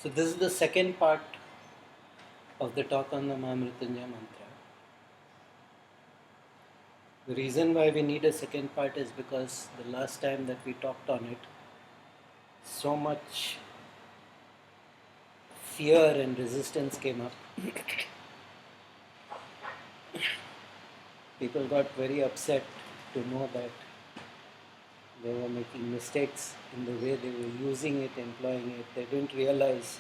So this is the second part of the talk on the Mahamritunjaya Mantra. The reason why we need a second part is because the last time that we talked on it, so much fear and resistance came up. People got very upset to know that they were making mistakes in the way they were using it, employing it. They didn't realize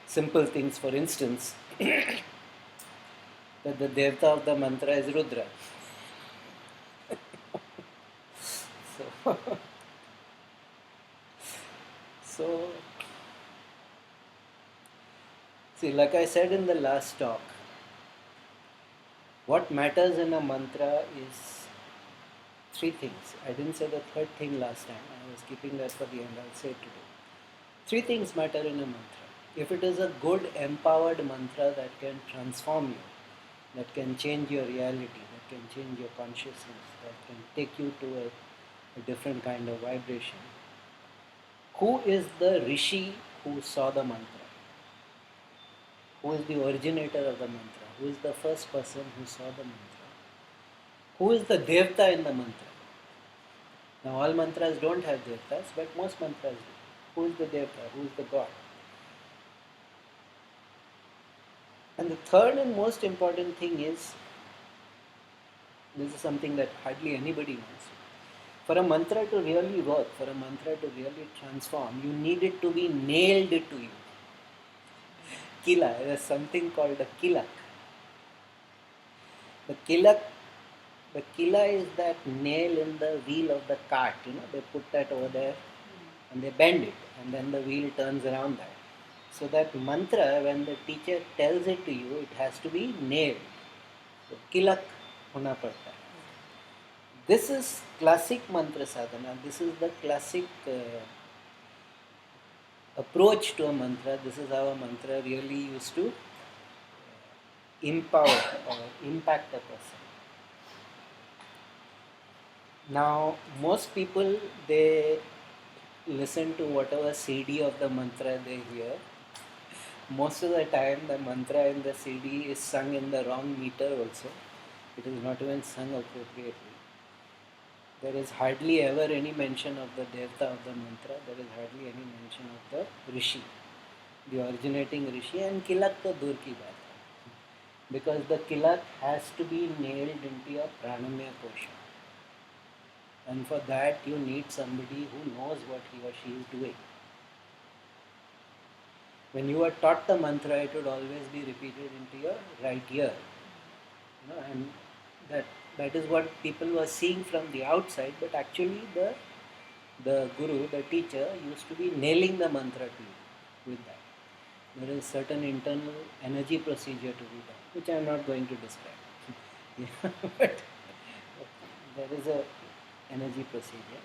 simple things. For instance, that the devta of the mantra is Rudra. So, so, see, like I said in the last talk, what matters in a mantra is three things. I didn't say the third thing last time. I was keeping that for the end. I'll say it today. Three things matter in a mantra. If it is a good, empowered mantra that can transform you, that can change your reality, that can change your consciousness, that can take you to a different kind of vibration. Who is the rishi who saw the mantra? Who is the originator of the mantra? Who is the first person who saw the mantra? Who is the devta in the mantra? Now all mantras don't have devtas, but most mantras do. Who is the devta? Who is the god? And the third and most important thing is, this is something that hardly anybody knows. For a mantra to really work, for a mantra to really transform, you need it to be nailed to you. Kila, there is something called a kilak. The kilak, the kila is that nail in the wheel of the cart, they put that over there and they bend it and then the wheel turns around that. So that mantra, when the teacher tells it to you, it has to be nailed. So kilak hona padta hai. This is classic mantra sadhana. This is the classic approach to a mantra. This is how a mantra really used to empower or impact a person. Now, most people, they listen to whatever CD of the mantra they hear. Most of the time, the mantra in the CD is sung in the wrong meter also. It is not even sung appropriately. There is hardly ever any mention of the devta of the mantra. There is hardly any mention of the rishi, the originating rishi, and kilak to dur ki baat hai. Because the kilak has to be nailed into your pranamaya kosha. And for that you need somebody who knows what he or she is doing. When you are taught the mantra, it would always be repeated into your right ear. And that is what people were seeing from the outside, but actually the guru, the teacher, used to be nailing the mantra to you with that. There is certain internal energy procedure to be done, which I am not going to describe. But there is a energy procedure.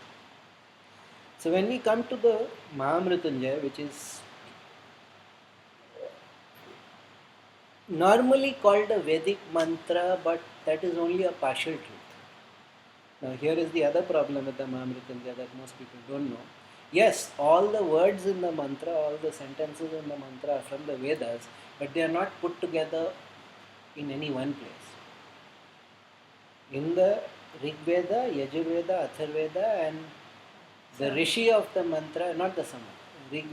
So when we come to the Mahamritunjaya, which is normally called a Vedic mantra, but that is only a partial truth. Now here is the other problem with the Mahamritunjaya that most people don't know. Yes, all the words in the mantra, all the sentences in the mantra are from the Vedas, but they are not put together in any one place. In the Rig Veda, Yajurveda, Atharveda, and the Rishi of the mantra, not the Sama, Rig,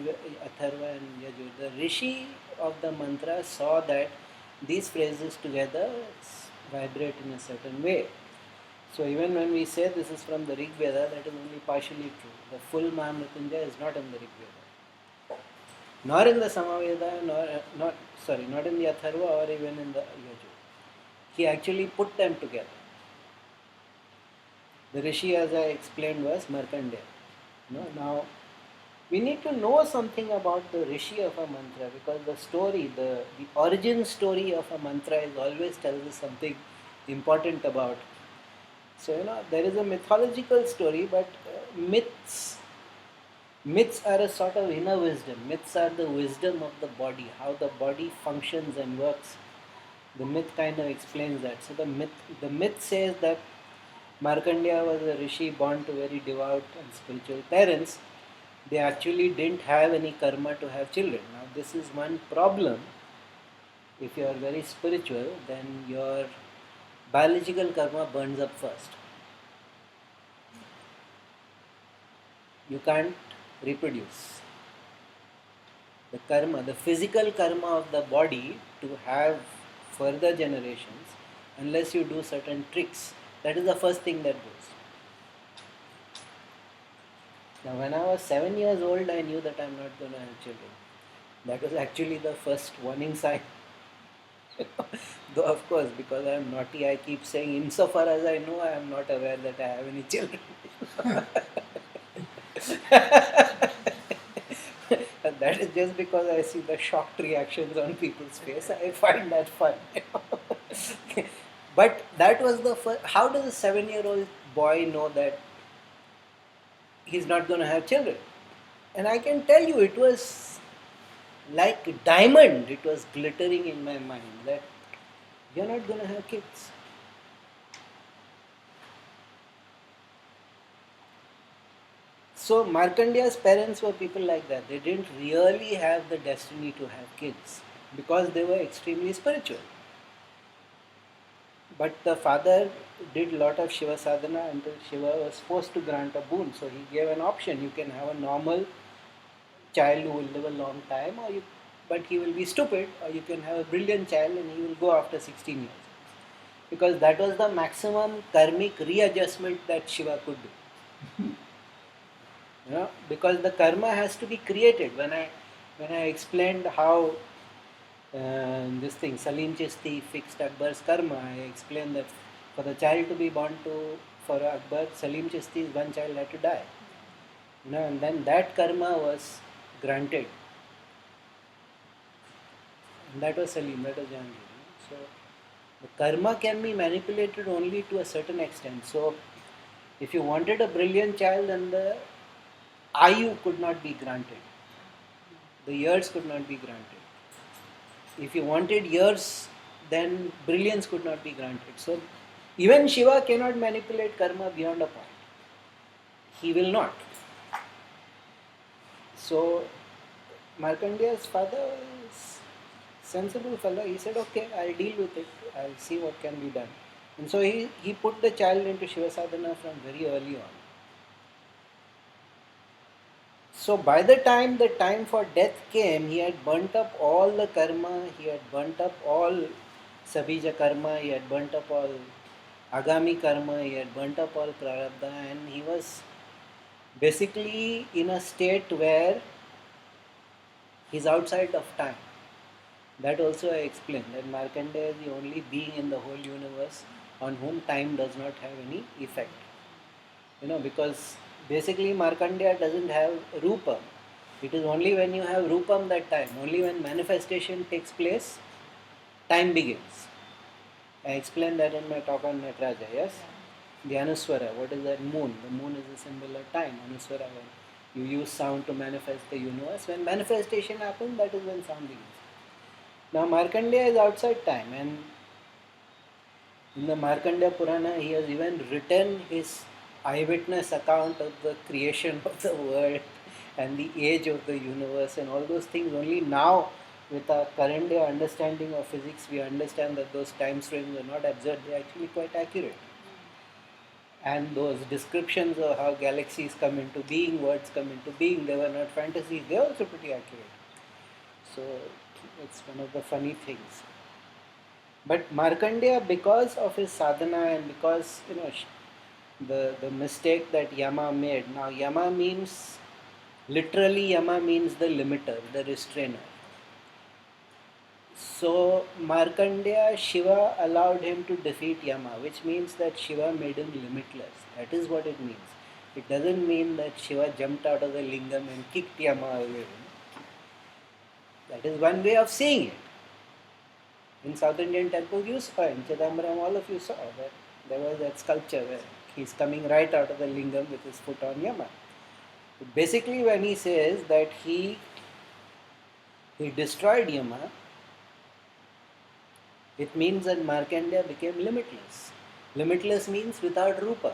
Atharva and Yajur, the Rishi of the mantra saw that these phrases together vibrate in a certain way. So even when we say this is from the Rig Veda, that is only partially true. The full Mahamritunjaya is not in the Rig Veda, nor in the Samaveda, not in the Atharva or even in the Yajur. He actually put them together. The Rishi, as I explained, was Markandeya. Now, we need to know something about the Rishi of a mantra, because the story, the origin story of a mantra is always tells us something important about. So, there is a mythological story, but myths are a sort of inner wisdom. Myths are the wisdom of the body, how the body functions and works. The myth kind of explains that. So the myth says that Markandeya was a rishi born to very devout and spiritual parents. They actually didn't have any karma to have children. Now this is one problem. If you are very spiritual, then your biological karma burns up first. You can't reproduce. The karma, the physical karma of the body to have further generations, unless you do certain tricks, that is the first thing that goes. Now, when I was 7 years old, I knew that I'm not going to have children. That was actually the first warning sign. Though, of course, because I am naughty, I keep saying, insofar as I know, I am not aware that I have any children. And that is just because I see the shocked reactions on people's face. I find that fun. But that was the first. How does a 7-year-old boy know that he's not going to have children? And I can tell you, it was like diamond. It was glittering in my mind that you're not going to have kids. So Markandeya's parents were people like that. They didn't really have the destiny to have kids because they were extremely spiritual. But the father did a lot of Shiva sadhana until Shiva was forced to grant a boon. So he gave an option. You can have a normal child who will live a long time, but he will be stupid, or you can have a brilliant child and he will go after 16 years. Because that was the maximum karmic readjustment that Shiva could do. Because the karma has to be created. When I explained how this thing Salim Chishti fixed Akbar's karma, I explained that for the child to be born for Akbar, Salim Chishti's one child had to die. And then that karma was granted. And that was Salim, that was Jahangir. So the karma can be manipulated only to a certain extent. So if you wanted a brilliant child, then the Ayu could not be granted. The years could not be granted. If you wanted years, then brilliance could not be granted. So even Shiva cannot manipulate karma beyond a point. He will not. So Markandeya's father is sensible fellow. He said, okay, I'll deal with it. I'll see what can be done. And so he put the child into Shiva sadhana from very early on. So by the time for death came, he had burnt up all the karma, he had burnt up all sabija karma, he had burnt up all agami karma, he had burnt up all prarabdha, and he was basically in a state where he's outside of time. That also I explained, that Markandeya is the only being in the whole universe on whom time does not have any effect. Because basically Markandeya doesn't have rupam. It is only when you have rupam that time, only when manifestation takes place, time begins. I explained that in my talk on Nataraja, yes? The Anuswara, what is that moon? The moon is a symbol of time. Anuswara, when you use sound to manifest the universe, when manifestation happens, that is when sound begins. Now Markandeya is outside time, and in the Markandeya Purana, he has even written his eyewitness account of the creation of the world and the age of the universe and all those things. Only now, with our current day understanding of physics, we understand that those time frames are not absurd, they are actually quite accurate. And those descriptions of how galaxies come into being, worlds come into being, they were not fantasies, they are also pretty accurate. So it's one of the funny things. But Markandeya, because of his sadhana and because, the mistake that Yama made. Now Yama means, literally Yama means the limiter, the restrainer. So Markandeya, Shiva allowed him to defeat Yama, which means that Shiva made him limitless. That is what it means. It doesn't mean that Shiva jumped out of the lingam and kicked Yama away. That is one way of seeing it. In South Indian temples you saw, in Chidambaram all of you saw that there was that sculpture where he's coming right out of the lingam with his foot on Yama. But basically when he says that he destroyed Yama, it means that Markandeya became limitless. Limitless means without rupam.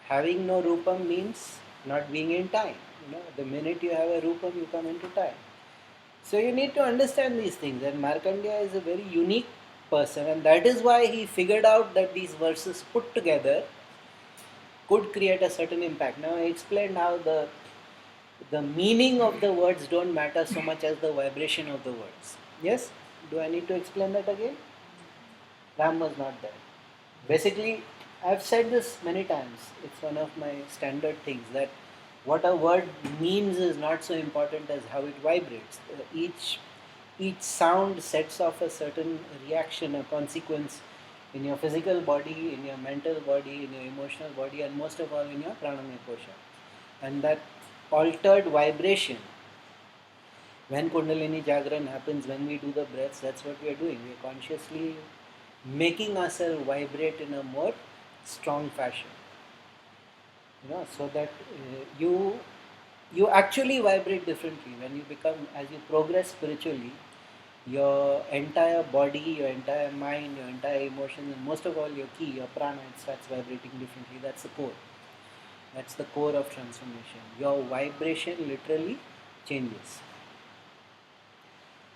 Having no rupam means not being in time. The minute you have a rupam, you come into time. So you need to understand these things, and Markandeya is a very unique person, and that is why he figured out that these verses put together could create a certain impact. Now I explained how the meaning of the words don't matter so much as the vibration of the words. Yes? Do I need to explain that again? Ram was not there. Basically, I've said this many times. It's one of my standard things that what a word means is not so important as how it vibrates. Each sound sets off a certain reaction, a consequence in your physical body, in your mental body, in your emotional body, and most of all in your pranamaya kosha. And that altered vibration, when Kundalini Jagran happens, when we do the breaths, that's what we are doing. We are consciously making ourselves vibrate in a more strong fashion. So that you actually vibrate differently when you become, as you progress spiritually, your entire body, your entire mind, your entire emotions, and most of all your ki, your prana, it starts vibrating differently. That's the core. That's the core of transformation. Your vibration literally changes.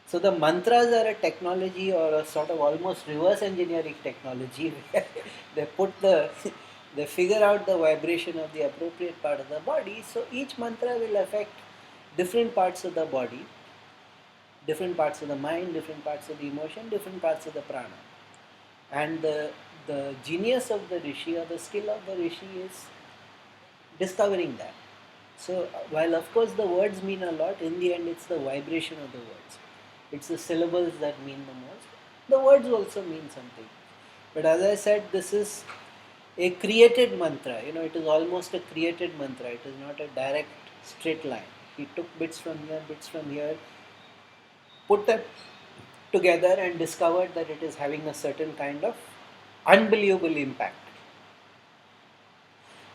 So the mantras are a technology, or a sort of almost reverse engineering technology where they put they figure out the vibration of the appropriate part of the body. So each mantra will affect different parts of the body, different parts of the mind, different parts of the emotion, different parts of the prana. And the genius of the rishi, or the skill of the rishi, is discovering that. So while of course the words mean a lot, in the end it's the vibration of the words. It's the syllables that mean the most. The words also mean something. But as I said, this is a created mantra. It is almost a created mantra. It is not a direct straight line. He took bits from here, put them together and discovered that it is having a certain kind of unbelievable impact.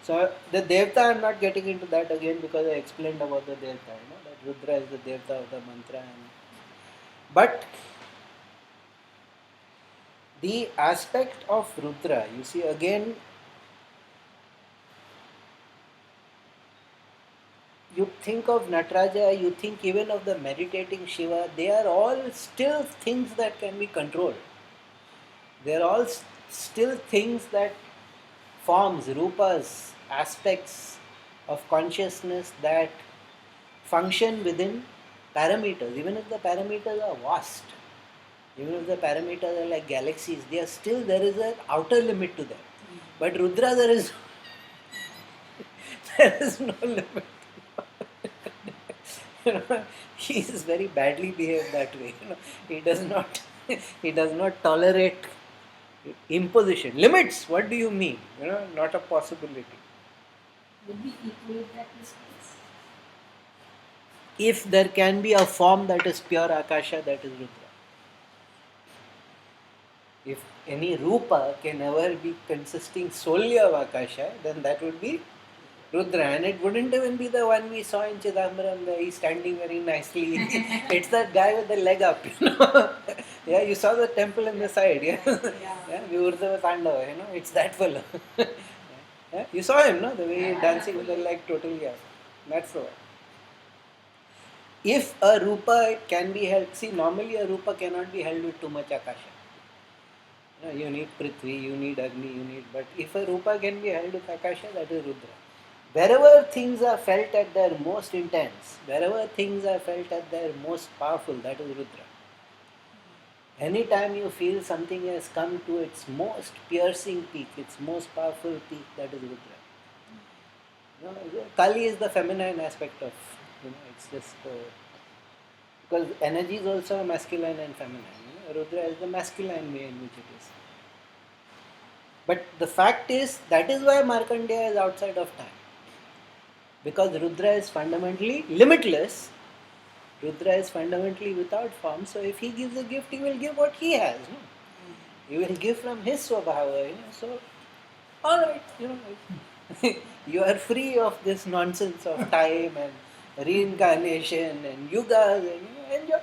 So the Devta, I am not getting into that again because I explained about the Devta, that Rudra is the Devta of the mantra. But the aspect of Rudra, you see again, you think of Nataraja, you think even of the meditating Shiva, they are all still things that can be controlled. They are all still things that forms, rupas, aspects of consciousness that function within parameters. Even if the parameters are vast, even if the parameters are like galaxies, there is an outer limit to them. But Rudra, there is there is no limit. He is very badly behaved that way. He does not he does not tolerate imposition. Limits, what do you mean? Not a possibility. Would we equate that to space? If there can be a form that is pure Akasha, that is Rudra. If any Rupa can ever be consisting solely of Akasha, then that would be Rudra. And it wouldn't even be the one we saw in Chidambaram where he's standing very nicely. It's that guy with the leg up, Yeah, you saw the temple in the side, yeah? Yeah, Vyurdhava Pandava, it's that fellow. Yeah? You saw him, no? The way he's dancing with the leg totally up. That's the one. If a Rupa can be held, see, normally a Rupa cannot be held with too much Akasha. You need Prithvi, you need Agni, but if a Rupa can be held with Akasha, that is Rudra. Wherever things are felt at their most intense, wherever things are felt at their most powerful, that is Rudra. Anytime you feel something has come to its most piercing peak, its most powerful peak, that is Rudra. Kali is the feminine aspect of, it's just, because energy is also masculine and feminine. Rudra is the masculine way in which it is. But the fact is, that is why Markandeya is outside of time. Because Rudra is fundamentally limitless, Rudra is fundamentally without form, so if he gives a gift, he will give what he has. No? He will give from his Swabhava. So, alright, you are free of this nonsense of time and reincarnation and yugas, and enjoy.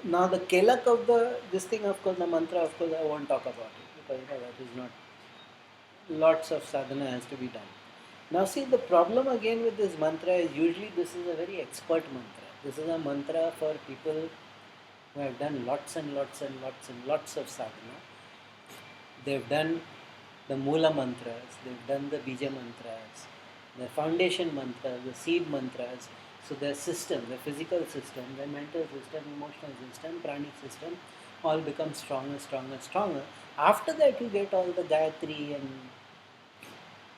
Now the kelak of this thing, of course, the mantra, of course, I won't talk about it because that is not, lots of sadhana has to be done. Now see, the problem again with this mantra is usually this is a very expert mantra. This is a mantra for people who have done lots and lots and lots and lots of sadhana. They've done the Mula mantras, they've done the Bija mantras, the foundation mantras, the seed mantras. So their system, the physical system, the mental system, emotional system, pranic system, all become stronger, stronger, stronger. After that you get all the Gayatri and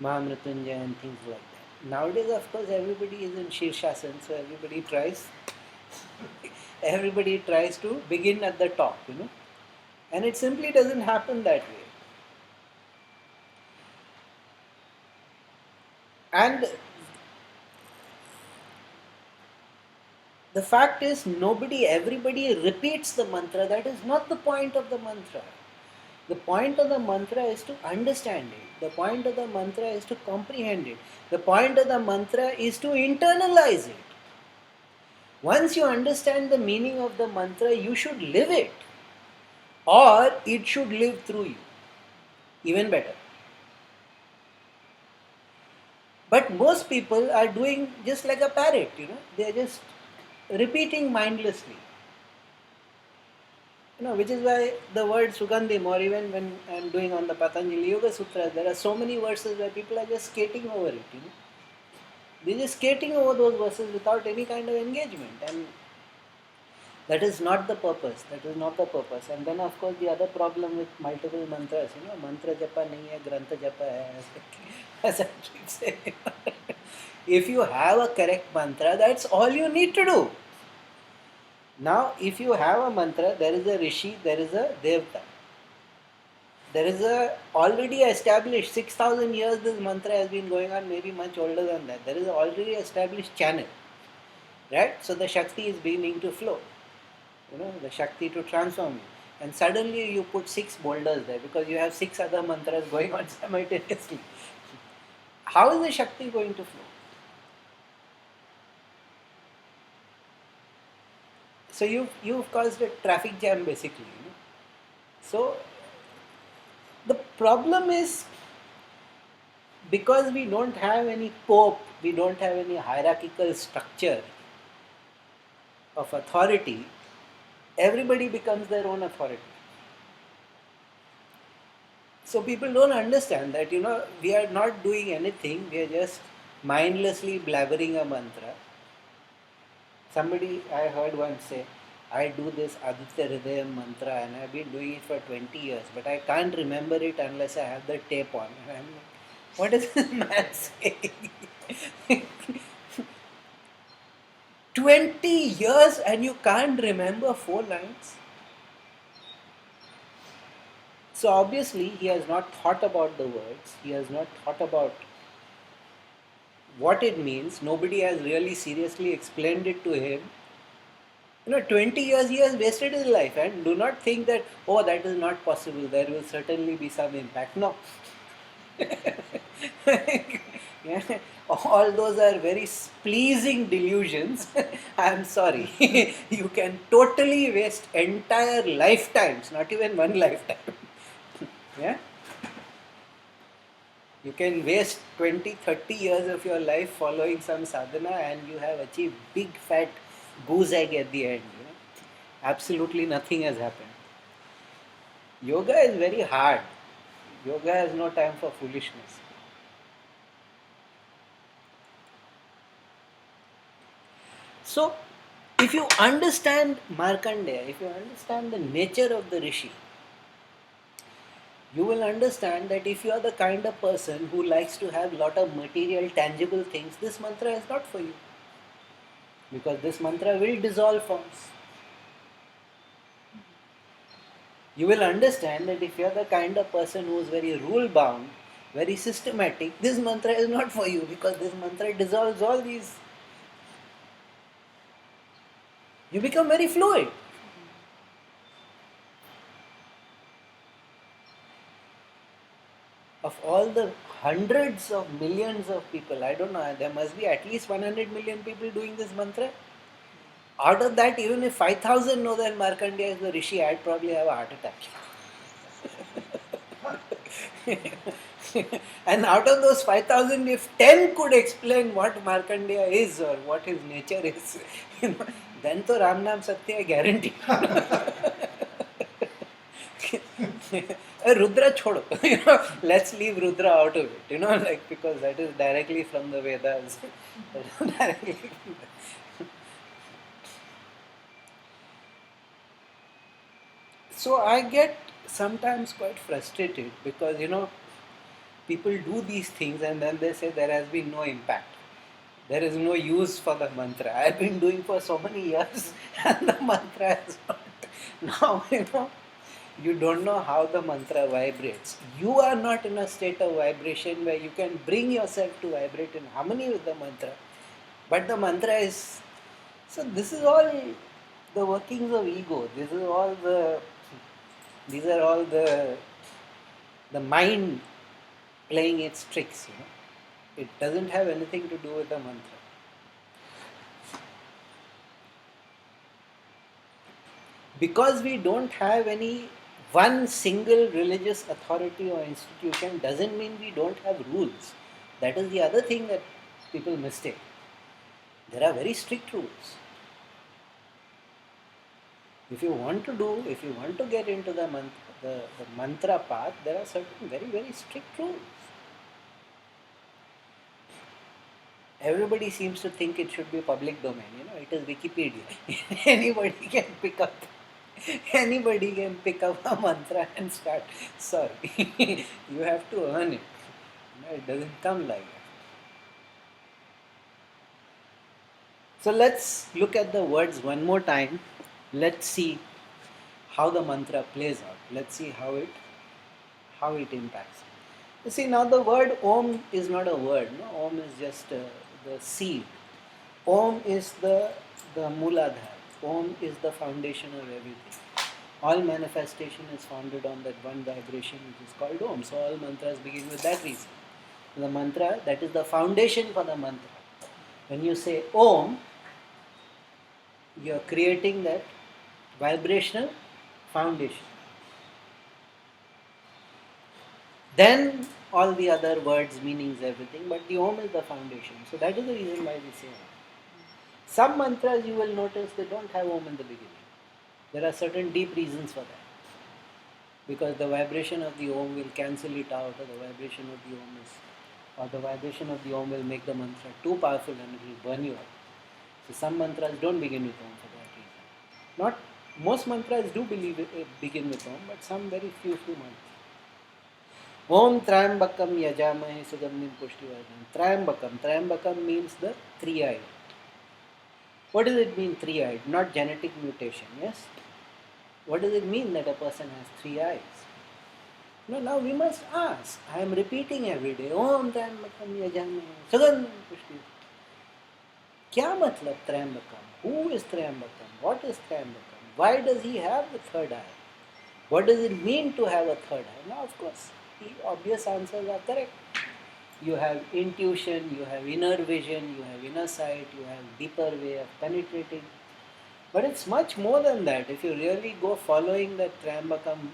Mahamritunjaya and things like that. Nowadays, of course, everybody is in Shirshasana, so everybody tries to begin at the top, and it simply doesn't happen that way. And the fact is, everybody repeats the mantra. That is not the point of the mantra. The point of the mantra is to understand it. The point of the mantra is to comprehend it. The point of the mantra is to internalize it. Once you understand the meaning of the mantra, you should live it, or it should live through you. Even better. But most people are doing just like a parrot, they are just repeating mindlessly. Which is why the word Sugandhim, or even when I am doing on the Patanjali Yoga Sutras, there are so many verses where people are just skating over it, They're just skating over those verses without any kind of engagement. And that is not the purpose. That is not the purpose. And then, of course, the other problem with multiple mantras, mantra japa nahi hai, grantha japa hai, as I keep saying. If you have a correct mantra, that's all you need to do. Now, if you have a mantra, there is a rishi, there is a devta. There is a already established 6,000 years this mantra has been going on, maybe much older than that. There is an already established channel, right? So the Shakti is beginning to flow, the Shakti to transform you. And suddenly you put 6 boulders there because you have 6 other mantras going on simultaneously. How is the Shakti going to flow? So you've caused a traffic jam basically. So the problem is, because we don't have any pope, we don't have any hierarchical structure of authority, everybody becomes their own authority. So people don't understand that, we are not doing anything, we are just mindlessly blabbering a mantra. Somebody I heard once say, I do this Aditya Hridayam mantra and I've been doing it for 20 years, but I can't remember it unless I have the tape on. And I'm like, what is this man saying? 20 years and you can't remember 4 lines? So obviously he has not thought about the words, he has not thought about what it means, nobody has really seriously explained it to him. 20 years he has wasted his life, and do not think that, oh, that is not possible, there will certainly be some impact. No. Yeah. All those are very pleasing delusions. I am sorry. You can totally waste entire lifetimes, not even one lifetime. Yeah. You can waste 20, 30 years of your life following some sadhana and you have achieved big fat goose egg at the end. Absolutely nothing has happened. Yoga is very hard. Yoga has no time for foolishness. So, if you understand Markandeya, if you understand the nature of the Rishi, you will understand that if you are the kind of person who likes to have lot of material, tangible things, this mantra is not for you. Because this mantra will dissolve forms. You will understand that if you are the kind of person who is very rule bound, very systematic, this mantra is not for you, because this mantra dissolves all these. You become very fluid. Of all the hundreds of millions of people, I don't know, there must be at least 100 million people doing this mantra. Out of that, even if 5,000 know that Markandeya is the Rishi, I'd probably have a heart attack. And out of those 5,000, if 10 could explain what Markandeya is or what his nature is, then to Ram Nam Satya guarantee. Rudra chodo. Let's leave Rudra out of it, because that is directly from the Vedas. Directly from So I get sometimes quite frustrated because people do these things and then they say there has been no impact. There is no use for the mantra. I've been doing for so many years and the mantra is not. Now, you don't know how the mantra vibrates. You are not in a state of vibration where you can bring yourself to vibrate in harmony with the mantra. But the mantra is. So, this is all the workings of ego. These are all the mind playing its tricks. It doesn't have anything to do with the mantra. Because we don't have any one single religious authority or institution doesn't mean we don't have rules. That is the other thing that people mistake. There are very strict rules. If you want to get into the mantra path, there are certain very, very strict rules. Everybody seems to think it should be public domain. It is Wikipedia. Anybody can pick up a mantra and start. Sorry, you have to earn it. It doesn't come like that. So let's look at the words one more time. Let's see how the mantra plays out. Let's see how it impacts. You see, now the word Om is not a word. No, Om is just the seed. Om is the Mooladhara. Om is the foundation of everything. All manifestation is founded on that one vibration which is called Om. So all mantras begin with that reason. The mantra, that is the foundation for the mantra. When you say Om, you are creating that vibrational foundation. Then all the other words, meanings, everything, but the Om is the foundation. So that is the reason why we say Om. Some mantras you will notice they don't have Om in the beginning. There are certain deep reasons for that. Because the vibration of the Om will cancel it out, or the vibration of the Om will make the mantra too powerful and it will burn you up. So some mantras don't begin with Om for that reason. Most mantras do begin with Om, but some very few mantras. Om Trayambakam Yajamahe Sugandhim Pushtivardhanam. Trayambakam means the three-eyed. What does it mean, three-eyed? Not genetic mutation, yes? What does it mean that a person has three eyes? No, now we must ask. I am repeating every day. Om Trayambakam Yajamahe Sugandhim Pushtivardhanam. Kya matlab Trayambakam? Who is Trayambakam? What is Trayambakam? Why does he have the third eye? What does it mean to have a third eye? Now, of course, the obvious answers are correct. You have intuition, you have inner vision, you have inner sight, you have deeper way of penetrating. But it's much more than that. If you really go following that Trayambakam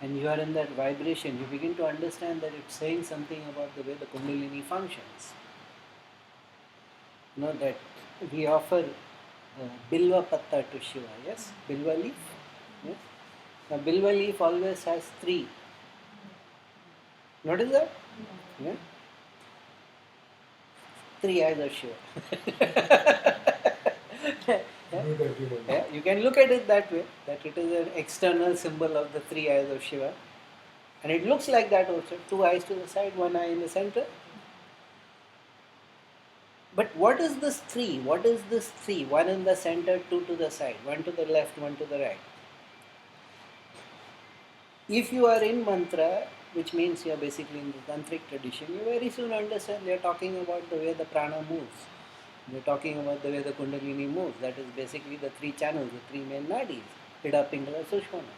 and you are in that vibration, you begin to understand that it's saying something about the way the Kundalini functions. That we offer Bilva Patta to Shiva, yes? Bilva leaf. Yes? Now, Bilva leaf always has three. Notice that? Yeah? Three eyes of Shiva. Yeah? You can look at it that way, that it is an external symbol of the three eyes of Shiva. And it looks like that also. Two eyes to the side, one eye in the center. But what is this three? What is this three? One in the center, two to the side, one to the left, one to the right. If you are in mantra, which means you are basically in the tantric tradition, you very soon understand they are talking about the way the prana moves. They are talking about the way the kundalini moves. That is basically the three channels, the three main nadis, Ida, Pingala, Sushmana.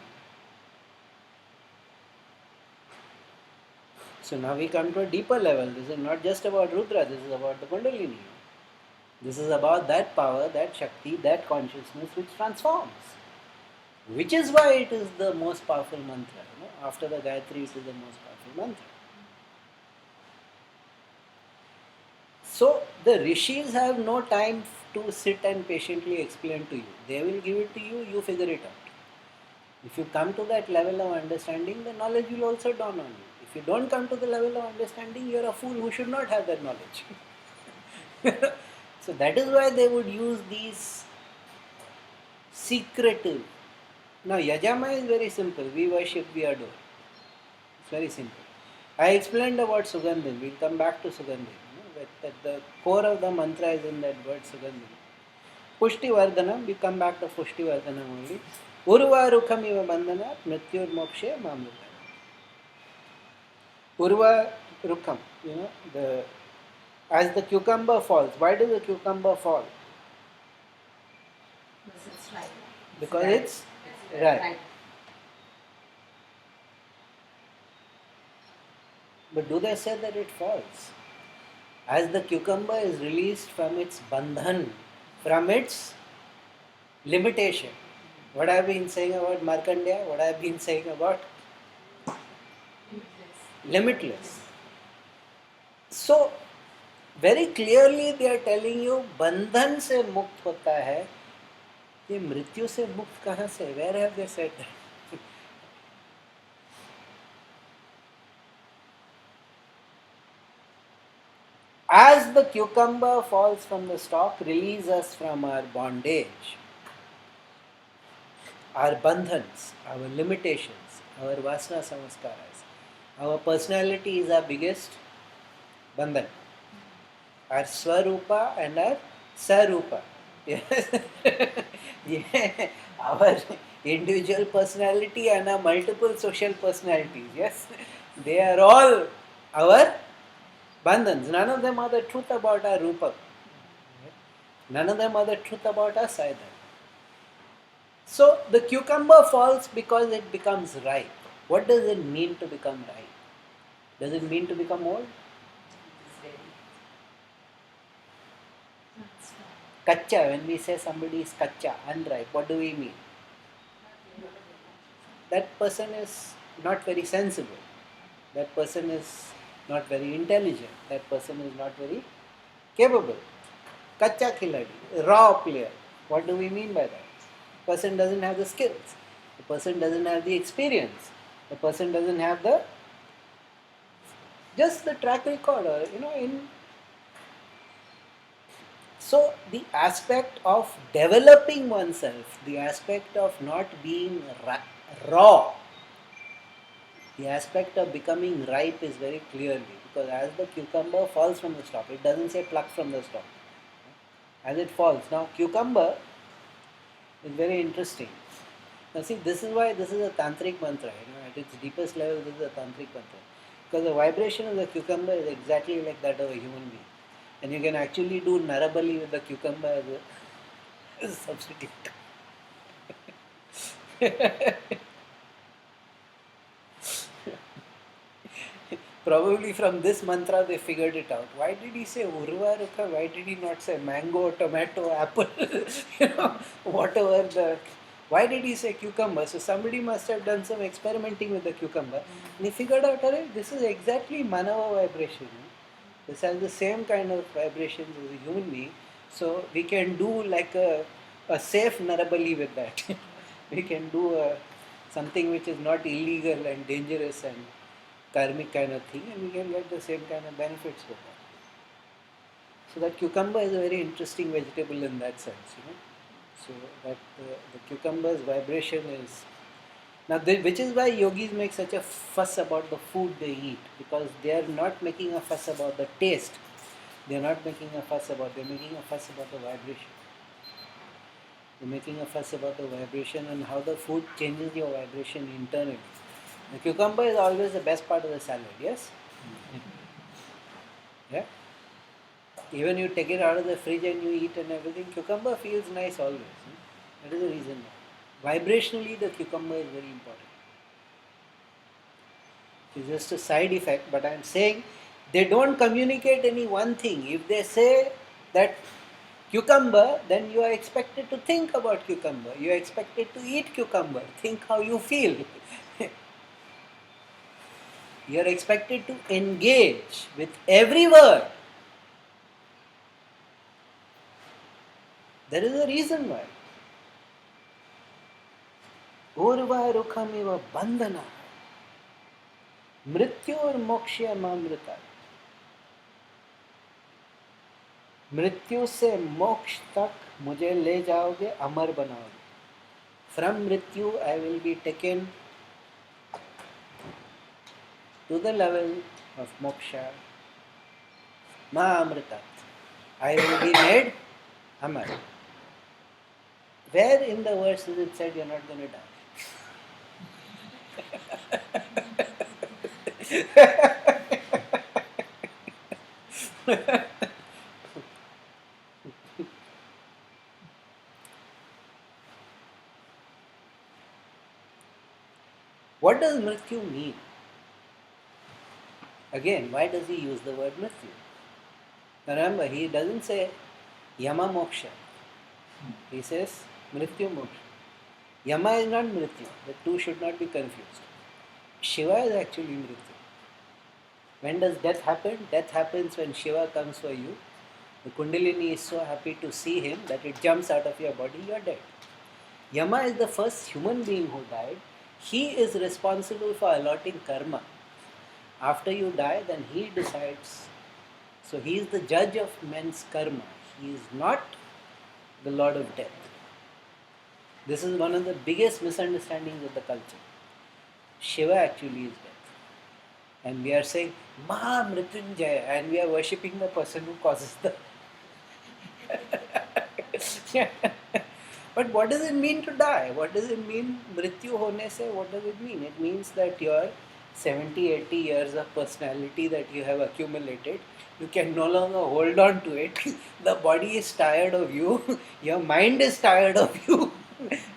So now we come to a deeper level. This is not just about Rudra, this is about the kundalini. This is about that power, that Shakti, that consciousness which transforms. Which is why it is the most powerful mantra. After the Gayatri, it is the most powerful. powerful mantra. So the rishis have no time to sit and patiently explain to you. They will give it to you, you figure it out. If you come to that level of understanding, the knowledge will also dawn on you. If you don't come to the level of understanding, you are a fool who should not have that knowledge. So that is why they would use these secretive. Now Yajama is very simple. We worship, we adore. It's very simple. I explained about Sugandhim. We'll come back to Sugandhim. That the core of the mantra is in that word Sugandhim. Pushti Vardhanam, we come back to Pushti Vardhanam only. Urva Rukham Iva Bandhana, Mrityur Moksha Mahamritunjaya. Urva Rukham, as the cucumber falls. Why does the cucumber fall? Because it's right. Because it's right. But do they say that it falls? As the cucumber is released from its bandhan, from its limitation. What I have been saying about Markandeya, what I have been saying about limitless. So, very clearly they are telling you, bandhan se mukt hota hai, ye mrityu se mukt kahan se? Where have they said that? As the cucumber falls from the stalk, release us from our bondage, our bandhans, our limitations, our vasana samskaras. Our personality is our biggest bandhan. Our swarupa and our sarupa. Yes. Yeah. Our individual personality and our multiple social personalities. Yes. They are all our bandhans. None of them are the truth about our rupa. None of them are the truth about us either. So the cucumber falls because it becomes ripe. What does it mean to become ripe? Does it mean to become old? Kacha, when we say somebody is kacha, unripe, what do we mean? That person is not very sensible. That person is not very intelligent. That person is not very capable. Kacha khiladi, raw player. What do we mean by that? The person doesn't have the skills. The person doesn't have the experience. The person doesn't have just the track record, or so the aspect of developing oneself, the aspect of not being raw, the aspect of becoming ripe is very clearly, because as the cucumber falls from the stalk, it doesn't say pluck from the stalk. As it falls. Now cucumber is very interesting. Now see, this is why this is a tantric mantra. At its deepest level, this is a tantric mantra. Because the vibration of the cucumber is exactly like that of a human being. And you can actually do Narabali with the cucumber as a substitute. Probably from this mantra they figured it out. Why did he say Urva Rukha? Why did he not say mango, tomato, apple? Whatever the... Why did he say cucumber? So somebody must have done some experimenting with the cucumber. And he figured out, this is exactly Manava vibration. This has the same kind of vibrations as a human being. So we can do like a safe Narabali with that. We can do something which is not illegal and dangerous and karmic kind of thing, and we can get the same kind of benefits with that. So that cucumber is a very interesting vegetable in that sense. So that the cucumber's vibration is... Now, which is why yogis make such a fuss about the food they eat, because they are not making a fuss about the taste. They are not making a fuss about... They are making a fuss about the vibration. They are making a fuss about the vibration and how the food changes your vibration internally. The cucumber is always the best part of the salad, yes? Yeah? Even you take it out of the fridge and you eat and everything, cucumber feels nice always. That is the reason why. Vibrationally, the cucumber is very important. It's just a side effect, but I am saying they don't communicate any one thing. If they say that cucumber, then you are expected to think about cucumber. You are expected to eat cucumber. Think how you feel. You are expected to engage with every word. There is a reason why. Urva rukhamiva bandhana. Mrityor moksha mamrita. मृत्यु से मोक्ष तक मुझे ले जाओगे, अमर बनाओगे. From मृत्यु I will be taken to the level of moksha, Mahamritunjaya. I will be made Amar. Where in the verse is it said you are not going to die? What does Mrityu mean? Again, why does he use the word Mrityu? Remember, he doesn't say Yama Moksha. He says Mrityu Moksha. Yama is not Mrityu. The two should not be confused. Shiva is actually Mrityu. When does death happen? Death happens when Shiva comes for you. The Kundalini is so happy to see him that it jumps out of your body, you are dead. Yama is the first human being who died. He is responsible for allotting karma. After you die, then he decides. So he is the judge of men's karma. He is not the Lord of death. This is one of the biggest misunderstandings of the culture. Shiva actually is death. And we are saying Mahamritunjaya, and we are worshipping the person who causes the. But what does it mean to die? What does it mean? Mrityu hone se, what does it mean? It means that your 70, 80 years of personality that you have accumulated, you can no longer hold on to it. The body is tired of you. Your mind is tired of you.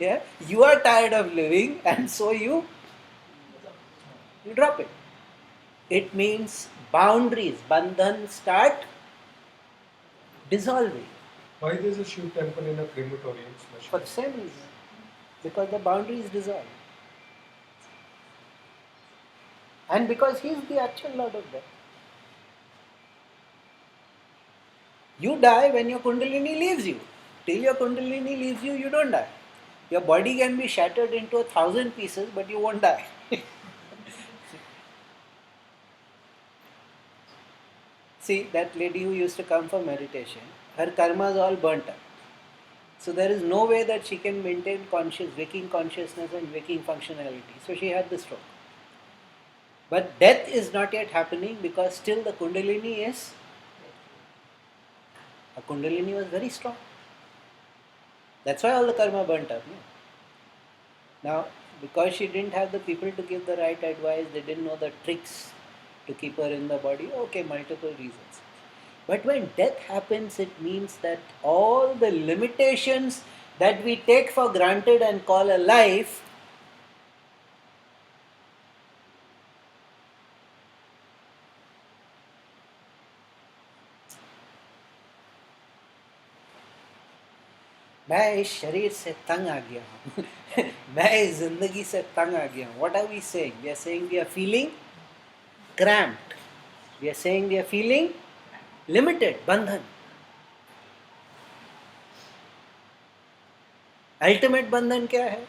Yeah, you are tired of living, and so you drop it. It means boundaries, bandhan start dissolving. Why there's a Shiv temple in a crematorium? For the same reason. Because the boundary is dissolved. And because he is the actual Lord of death. You die when your Kundalini leaves you. Till your Kundalini leaves you, you don't die. Your body can be shattered into 1,000 pieces, but you won't die. See, that lady who used to come for meditation, her karma is all burnt up. So there is no way that she can maintain waking consciousness and waking functionality. So she had the stroke. But death is not yet happening because still the Kundalini is. Her Kundalini was very strong. That's why all the karma burnt up. No? Now, because she didn't have the people to give the right advice, they didn't know the tricks to keep her in the body. Okay, multiple reasons. But when death happens, it means that all the limitations that we take for granted and call a life मैं इस शरीर से तंग आ गया हूँ मैं इस जिंदगी से तंग आ गया हूँ. What are we saying? We are saying we are feeling cramped. We are saying we are feeling limited, bandhan. Ultimate bandhan क्या है?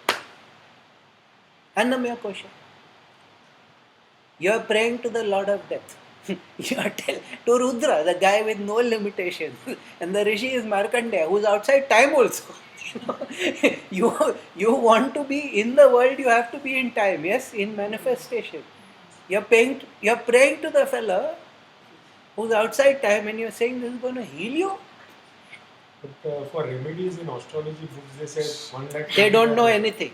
Annamaya kosha. You are praying to the Lord of Death. You are to Rudra, the guy with no limitations, and the Rishi is Markandeya, who is outside time also. You want to be in the world, you have to be in time. Yes, in manifestation. You are praying to the fellow who's outside time, and you are saying this is going to heal you. But for remedies in astrology books, they said 1 lakh. They don't know anything.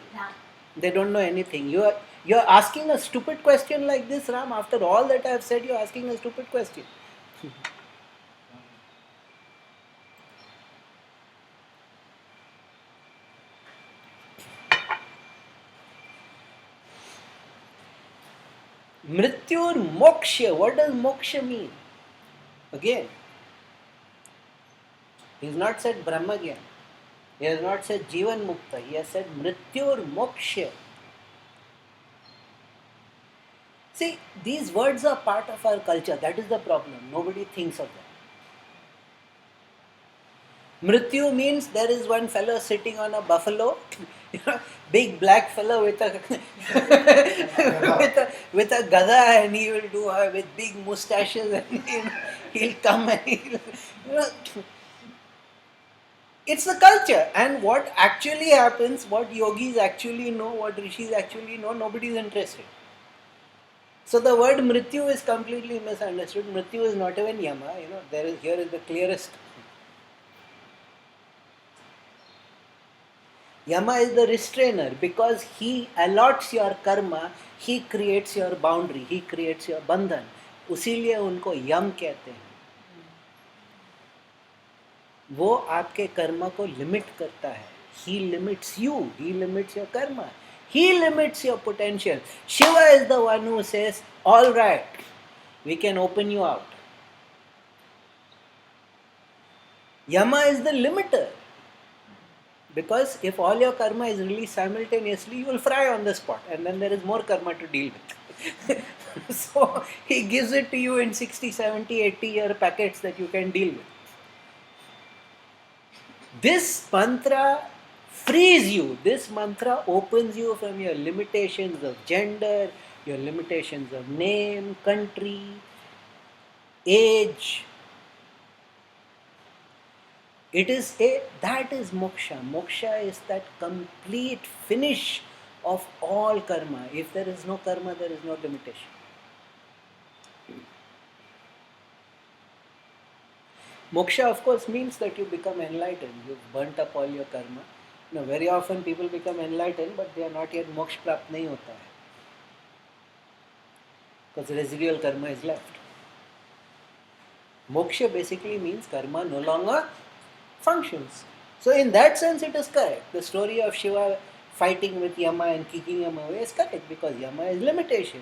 They don't know anything. You are asking a stupid question like this, Ram. After all that I have said, you are asking a stupid question. Mrityur moksha. What does moksha mean? Again, he has not said Brahmagyan. He has not said Jivan Mukta. He has said Mrityur moksha. See, these words are part of our culture. That is the problem. Nobody thinks of them. Mrityu means there is one fellow sitting on a buffalo, big black fellow with a with a gada, and he will do with big mustaches, and he'll come and you know, it's the culture. And what actually happens, what yogis actually know, what rishis actually know, nobody is interested. So the word mrityu is completely misunderstood. Mrityu is not even yama. Here is the clearest. Yama is the restrainer because he allots your karma, he creates your boundary, he creates your bandhan. उसीलिए उनको यम कहते हैं. वो आपके कर्म को limit करता है. He limits you, he limits your karma, he limits your potential. Shiva is the one who says, all right, we can open you out. Yama is the limiter. Because if all your karma is released simultaneously, you will fry on the spot, and then there is more karma to deal with. So he gives it to you in 60, 70, 80 year packets that you can deal with. This mantra frees you. This mantra opens you from your limitations of gender, your limitations of name, country, age. That is moksha. Moksha is that complete finish of all karma. If there is no karma, there is no limitation. Moksha, of course, means that you become enlightened. You've burnt up all your karma. Very often people become enlightened, but they are not yet moksha prapt nahi hota hai. Because residual karma is left. Moksha basically means karma no longer functions. So in that sense it is correct. The story of Shiva fighting with Yama and kicking him away is correct because Yama is limitation.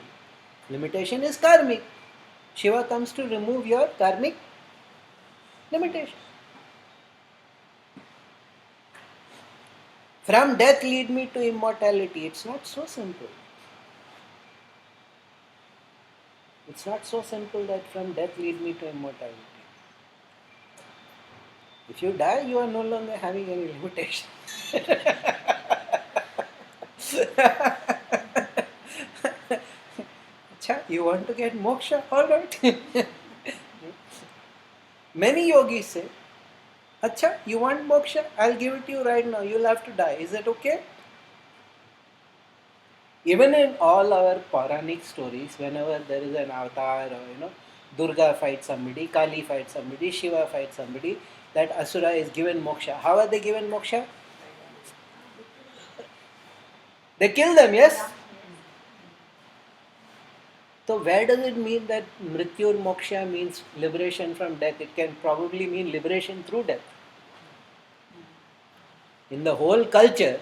Limitation is karmic. Shiva comes to remove your karmic limitation. From death lead me to immortality. It's not so simple. It's not so simple that from death lead me to immortality. If you die, you are no longer having any limitation. You want to get moksha? Alright. Many yogis say, Acha, you want moksha? I'll give it to you right now. You'll have to die. Is that okay? Even in all our Puranic stories, whenever there is an avatar or Durga fights somebody, Kali fights somebody, Shiva fights somebody, that Asura is given moksha. How are they given moksha? They kill them, yes? So where does it mean that Mrityur Moksha means liberation from death? It can probably mean liberation through death. In the whole culture,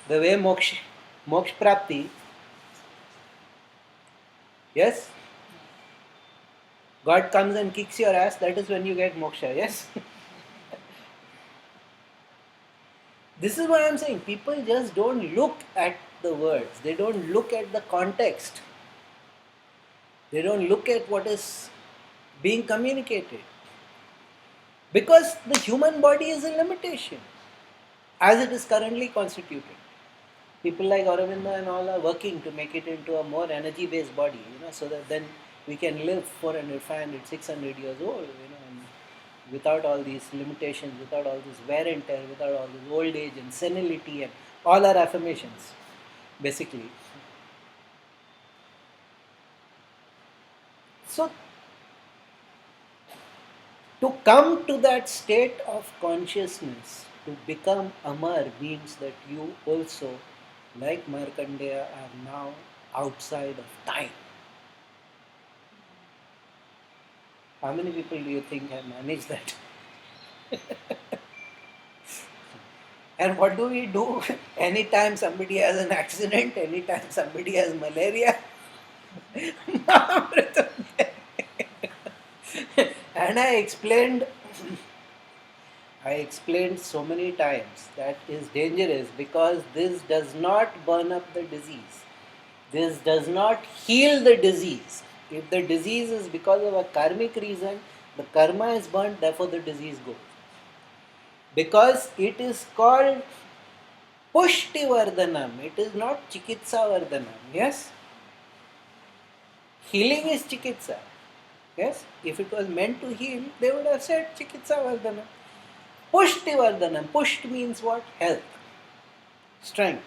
the way moksha prapti, yes? God comes and kicks your ass, that is when you get moksha, yes? This is what I am saying. People just don't look at the words. They don't look at the context. They don't look at what is being communicated. Because the human body is a limitation as it is currently constituted. People like Aurobindo and all are working to make it into a more energy-based body, so that then we can live 400, 500, 600 years old, and without all these limitations, without all this wear and tear, without all this old age and senility and all our affirmations, basically. So, to come to that state of consciousness, to become Amar, means that you also, like Markandeya, are now outside of time. How many people do you think have managed that? And what do we do? Anytime somebody has an accident, anytime somebody has malaria, and I explained so many times that is dangerous because this does not burn up the disease. This does not heal the disease. If the disease is because of a karmic reason, the karma is burnt, therefore the disease goes. Because it is called Pushti Vardhanam, it is not Chikitsa Vardhanam. Yes? Healing is Chikitsa. Yes? If it was meant to heal, they would have said Chikitsa Vardhanam. Pushti Vardhanam. Pusht means what? Health, strength,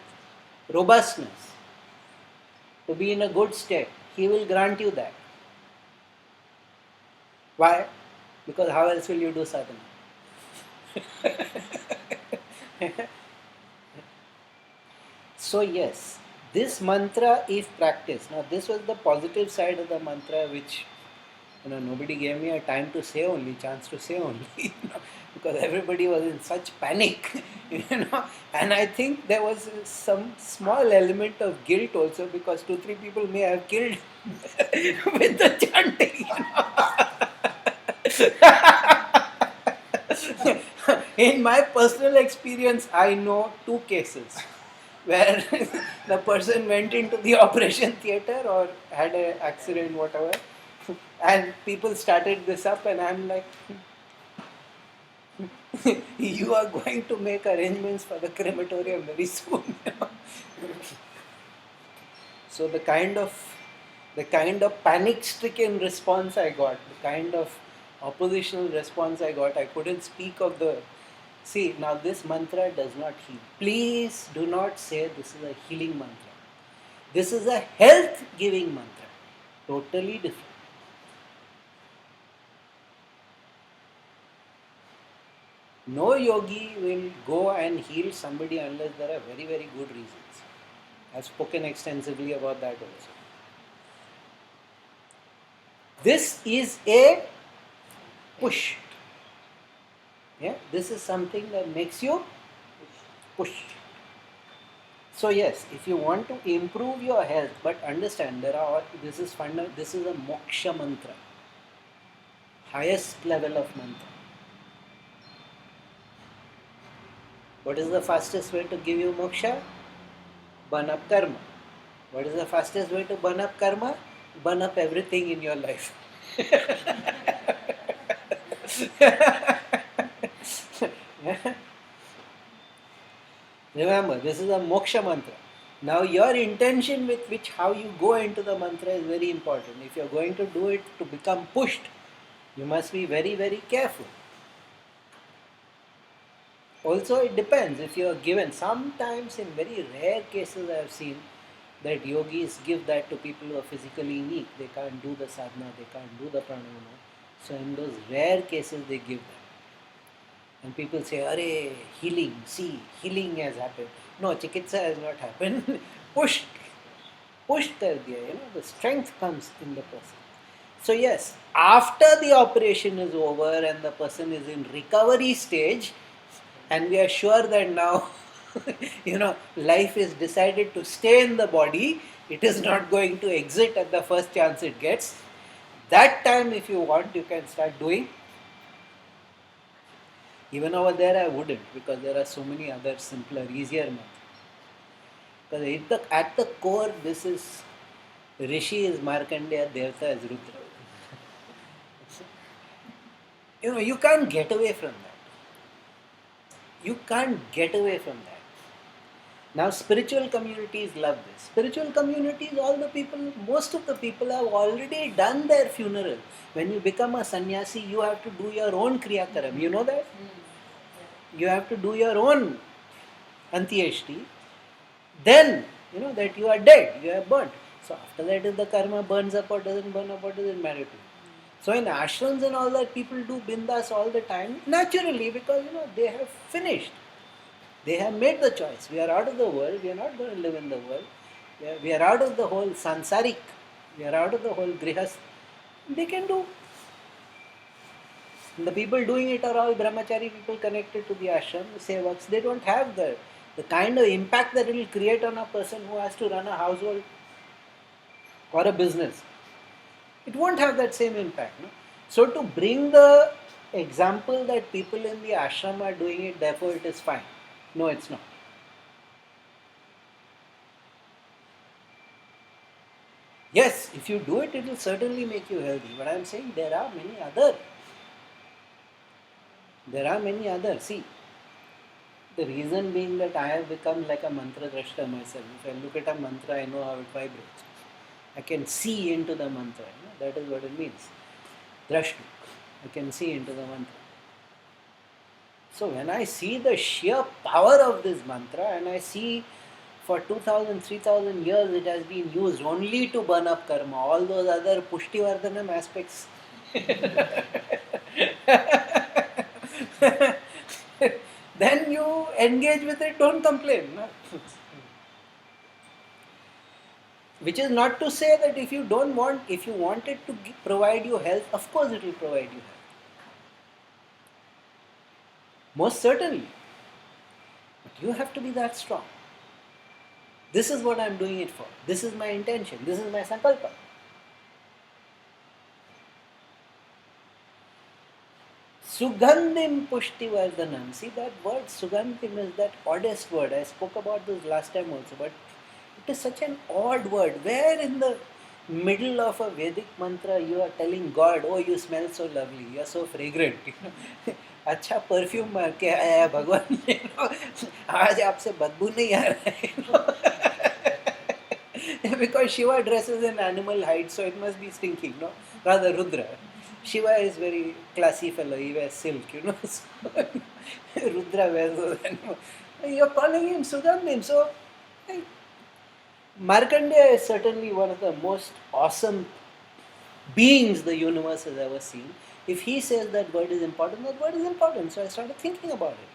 robustness. To be in a good state. He will grant you that. Why? Because how else will you do sadhana? So yes, this mantra, if practiced, now this was the positive side of the mantra, which nobody gave me a time to say only, chance to say only, because everybody was in such panic, and I think there was some small element of guilt also, because 2-3 people may have killed with the chanting. In my personal experience, I know 2 cases where the person went into the operation theatre or had an accident, whatever, and people started this up, and I'm like, you are going to make arrangements for the crematorium very soon. So the kind of panic-stricken response I got, the kind of oppositional response I got, I couldn't speak of the. See, now this mantra does not heal. Please do not say this is a healing mantra. This is a health-giving mantra. Totally different. No yogi will go and heal somebody unless there are very, very good reasons. I've spoken extensively about that also. This is a push. Yeah, this is something that makes you push. So yes, if you want to improve your health, but understand this is a moksha mantra, highest level of mantra. What is the fastest way to give you moksha? Burn up karma. What is the fastest way to burn up karma? Burn up everything in your life. Remember, this is a moksha mantra. Now your intention with which how you go into the mantra is very important. If you are going to do it to become pushed, you must be very, very careful. Also, it depends if you are given. Sometimes, in very rare cases, I have seen that yogis give that to people who are physically weak. They can't do the sadhana, they can't do the pranayama. So, in those rare cases, they give them. And people say, "Arey, healing, see, healing has happened." No, chikitsa has not happened. pushed kar diya, the strength comes in the person. So yes, after the operation is over and the person is in recovery stage, and we are sure that now, life is decided to stay in the body, it is not going to exit at the first chance it gets. That time, if you want, you can start doing. Even over there, I wouldn't, because there are so many other simpler, easier methods. Because at the core, this is Rishi is Markandeya, Devata is Rudra. You can't get away from that. You can't get away from that. Now, spiritual communities love this. Spiritual communities, most of the people have already done their funeral. When you become a sannyasi, you have to do your own kriyakaram. You know that? You have to do your own antyeshti. Then, that you are dead, you are burnt. So, after that, if the karma burns up or doesn't burn up, what does it matter to you? So, in ashrams and all that, people do bindas all the time, naturally, because, they have finished. They have made the choice. We are out of the world. We are not going to live in the world. We are out of the whole sansarik. We are out of the whole grihast. They can do. And the people doing it are all brahmachari people connected to the ashram, the sevaks. They don't have the kind of impact that it will create on a person who has to run a household or a business. It won't have that same impact. No? So to bring the example that people in the ashram are doing it, therefore it is fine. No, it's not. Yes, if you do it, it will certainly make you healthy. But I am saying there are many other. There are many other. See, the reason being that I have become like a mantra drashta myself. If I look at a mantra, I know how it vibrates. I can see into the mantra. That is what it means. Drashta. I can see into the mantra. So when I see the sheer power of this mantra and I see for 2000, 3000 years it has been used only to burn up karma, all those other Pushtivardhanam aspects. Then you engage with it, don't complain. No? Which is not to say that if you don't want, if you want it to provide you health, of course it will provide you health. Most certainly. But you have to be that strong. This is what I am doing it for. This is my intention. This is my sankalpa. Sugandhim Pushtivardhanam. See that word Sugandhim is that oddest word. I spoke about this last time also, but it is such an odd word. Where in the middle of a Vedic mantra you are telling God, oh you smell so lovely, you are so fragrant. अच्छा perfume मार के आया है भगवान आज आपसे बदबू नहीं आ रहा है because Shiva dresses in animal hide, so it must be stinking, no? Rather Rudra. Shiva is very classy fellow. He wears silk, So, Rudra wears those animals. You're calling him Sugandhim. So, Markandeya is certainly one of the most awesome beings the universe has ever seen. If he says that word is important, that word is important. So I started thinking about it.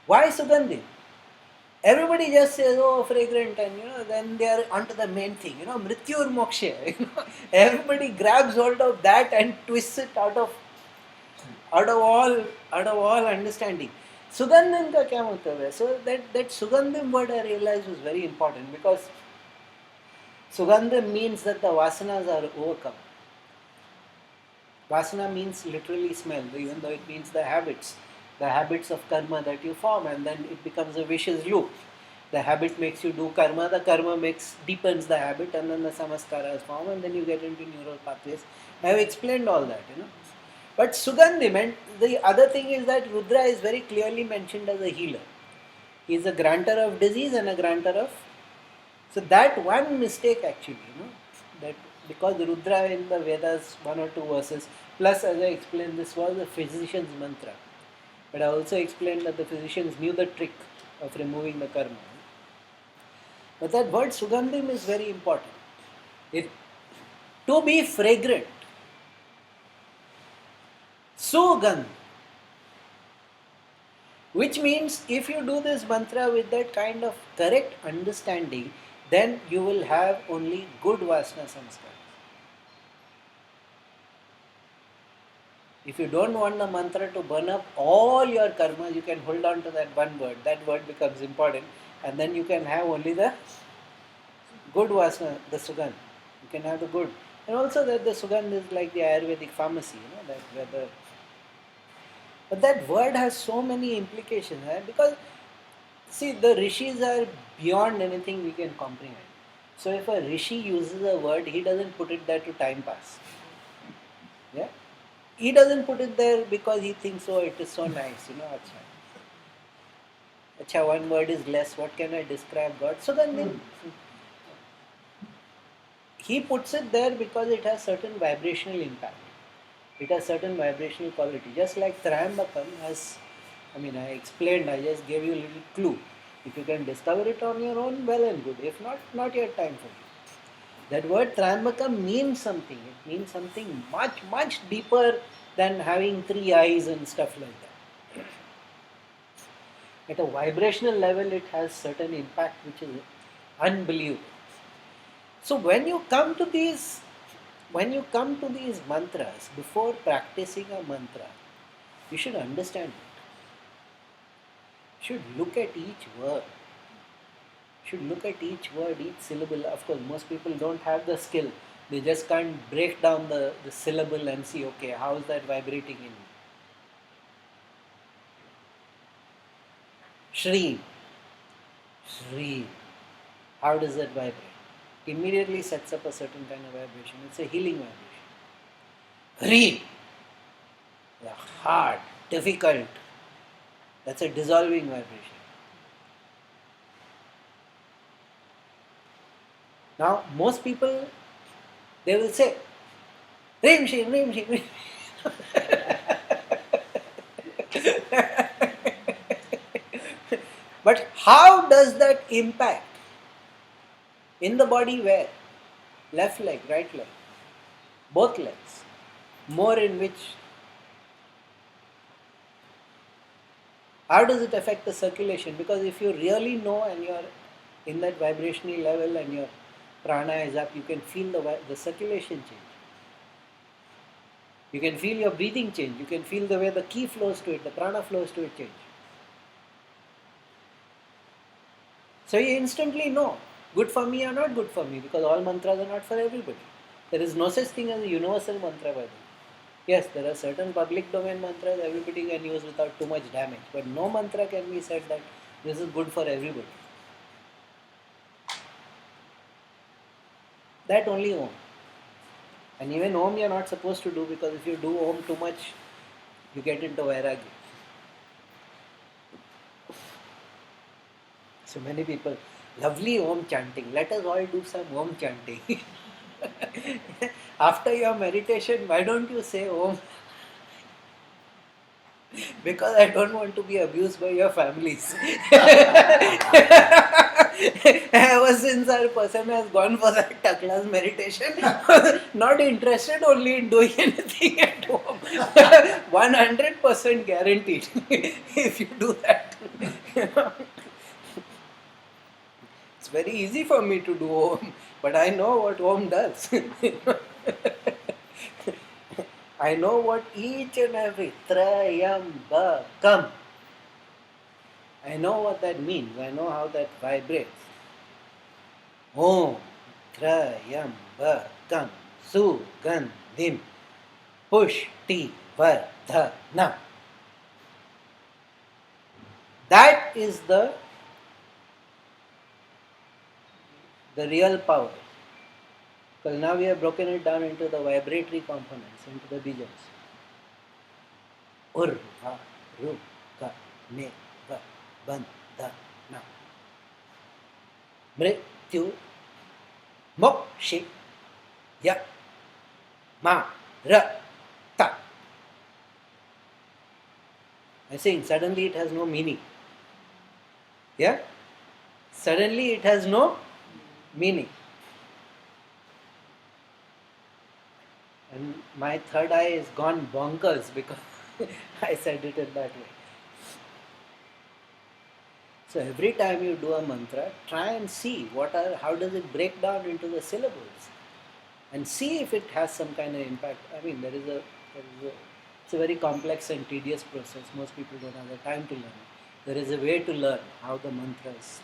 Why Sugandhi? Everybody just says, oh, fragrant, and then they are onto the main thing, Mrityu or Moksha. Everybody grabs hold of that and twists it out of all understanding. Sugandhim का क्या मतलब है? So that Sugandhim word I realized was very important because Sugandhim means that the vasanas are overcome. Vasana means literally smell, even though it means the habits of karma that you form, and then it becomes a vicious loop. The habit makes you do karma, the karma deepens the habit, and then the samaskaras form, and then you get into neural pathways. I have explained all that, But Sugandhi meant, the other thing is that Rudra is very clearly mentioned as a healer. He is a granter of disease and a granter of. So that one mistake actually, that because Rudra in the Vedas, one or two verses, plus as I explained, this was a physician's mantra. But I also explained that the physicians knew the trick of removing the karma. But that word Sugandhim is very important. To be fragrant. Sugandh. Which means if you do this mantra with that kind of correct understanding, then you will have only good vasana samskaras. If you don't want the mantra to burn up all your karmas, you can hold on to that one word. That word becomes important, and then you can have only the good vasana, the sugandh. You can have the good. And also that the sugandh is like the Ayurvedic pharmacy, that where the. But that word has so many implications, because see, the rishis are beyond anything we can comprehend. So if a rishi uses a word, he doesn't put it there to time pass. Yeah? He doesn't put it there because he thinks, oh, it is so nice, Acha, one word is less, what can I describe God? So then he puts it there because it has certain vibrational impact. It has certain vibrational quality. Just like Trayambakam has, I explained, I just gave you a little clue. If you can discover it on your own, well and good. If not, not yet time for you. That word Trayambakam means something. It means something much, much deeper than having three eyes and stuff like that. At a vibrational level, it has certain impact which is unbelievable. So when you come to these mantras, before practicing a mantra, you should understand it. You should look at each word. You should look at each word, each syllable. Of course, most people don't have the skill. They just can't break down the syllable and see, okay, how is that vibrating in me? Shri. Shri. How does that vibrate? immediately sets up a certain kind of vibration. It's a healing vibration. Read, the hard, difficult, that's a dissolving vibration. Now, most people, they will say, Rim Shim, Rim Shim, Rim. But how does that impact? In the body where? Left leg, right leg, both legs. More in which? How does it affect the circulation? Because if you really know and you're in that vibrational level and your prana is up, you can feel the circulation change. You can feel your breathing change. You can feel the way the ki flows to it, the prana flows to it change. So you instantly know, good for me or not good for me, because all mantras are not for everybody. There is no such thing as a universal mantra, by the way. Yes, there are certain public domain mantras everybody can use without too much damage, but no mantra can be said that this is good for everybody. That only Om. And even Om you are not supposed to do, because if you do Om too much, you get into Vairagya. So many people, lovely Om chanting. Let us all do some Om chanting. After your meditation, why don't you say Om? Because I don't want to be abused by your families. Ever since our person has gone for that Takla's meditation, not interested only in doing anything at home. 100% guaranteed. If you do that, it's very easy for me to do Om, but I know what Om does. I know what each and every Trayambakam. I know what that means. I know how that vibrates. Om Trayambakam Sugandhim Pushti Vardhanam. That is the real power. Because now we have broken it down into the vibratory components, into the bijans. Urva, Ruka, Neva, Bandhana. Mrityu, Moksha, Ya, Ma, Ra, Ta. I'm saying suddenly it has no meaning. Yeah? Suddenly it has no meaning. And my third eye is gone bonkers because I said it in that way. So every time you do a mantra, try and see how does it break down into the syllables, and see if it has some kind of impact. I mean, it's a very complex and tedious process. Most people don't have the time to learn it. There is a way to learn how the mantras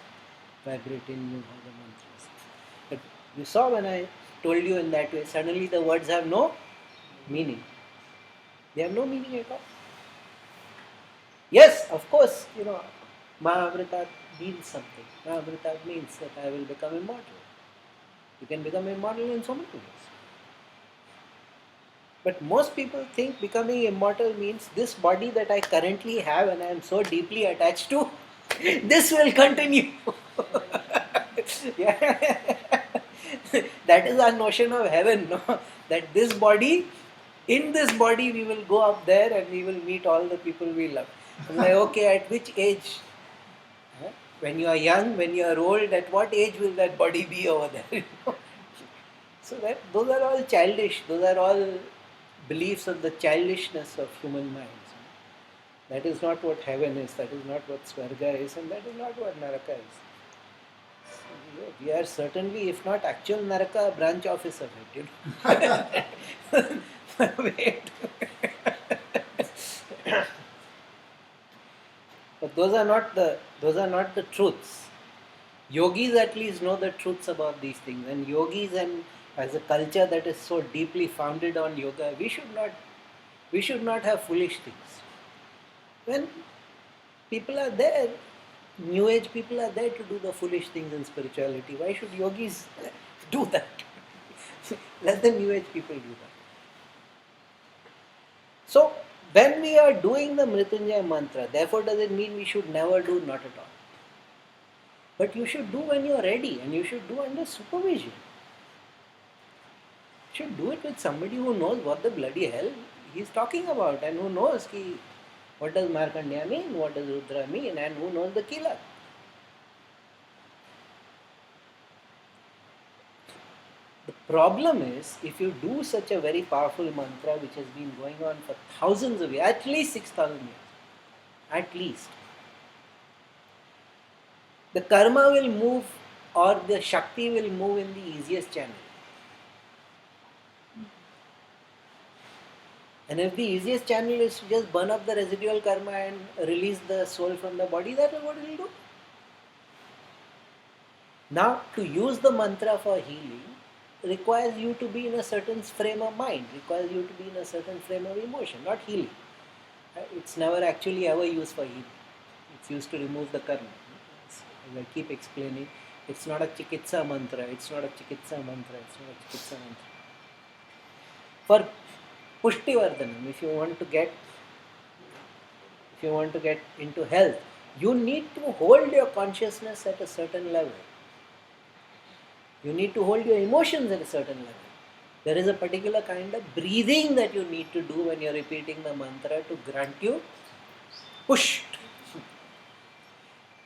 vibrate in you, how the mantras. But you saw when I told you in that way, suddenly the words have no meaning. They have no meaning at all. Yes, of course, Mahamrita means something. Mahamrita means that I will become immortal. You can become immortal in so many ways. But most people think becoming immortal means this body that I currently have and I am so deeply attached to, this will continue. Yeah. That is our notion of heaven, no? That in this body we will go up there and we will meet all the people we love. I'm like, okay, at which age? When you are young, when you are old, at what age will that body be over there? So those are all childish. Those are all beliefs of the childishness of human minds. That is not what heaven is. That is not what Swarga is, and that is not what Naraka is. We are certainly, if not actual Naraka, a branch office of it. Wait. But those are not the truths. Yogis at least know the truths about these things, and yogis, and as a culture that is so deeply founded on yoga, we should not have foolish things. When people are there, New Age people are there to do the foolish things in spirituality. Why should yogis do that. Let the New Age people do that. So, when we are doing the Mrityunjaya mantra, therefore does it mean we should never do? Not at all. But you should do when you are ready, and you should do under supervision. You should do it with somebody who knows what the bloody hell he is talking about, and who knows what does Markandeya mean, what does Rudra mean, and who knows the killer. The problem is, if you do such a very powerful mantra which has been going on for thousands of years, at least 6,000 years, at least, the karma will move or the Shakti will move in the easiest channel. And if the easiest channel is to just burn up the residual karma and release the soul from the body, that is what it will do. Now, to use the mantra for healing requires you to be in a certain frame of mind, requires you to be in a certain frame of emotion, not healing. It's never actually ever used for healing. It's used to remove the karma. As I keep explaining, it's not a chikitsa mantra, it's not a chikitsa mantra, it's not a chikitsa mantra. For Pushti Vardhanam, if you want to get into health, you need to hold your consciousness at a certain level. You need to hold your emotions at a certain level. There is a particular kind of breathing that you need to do when you are repeating the mantra to grant you push.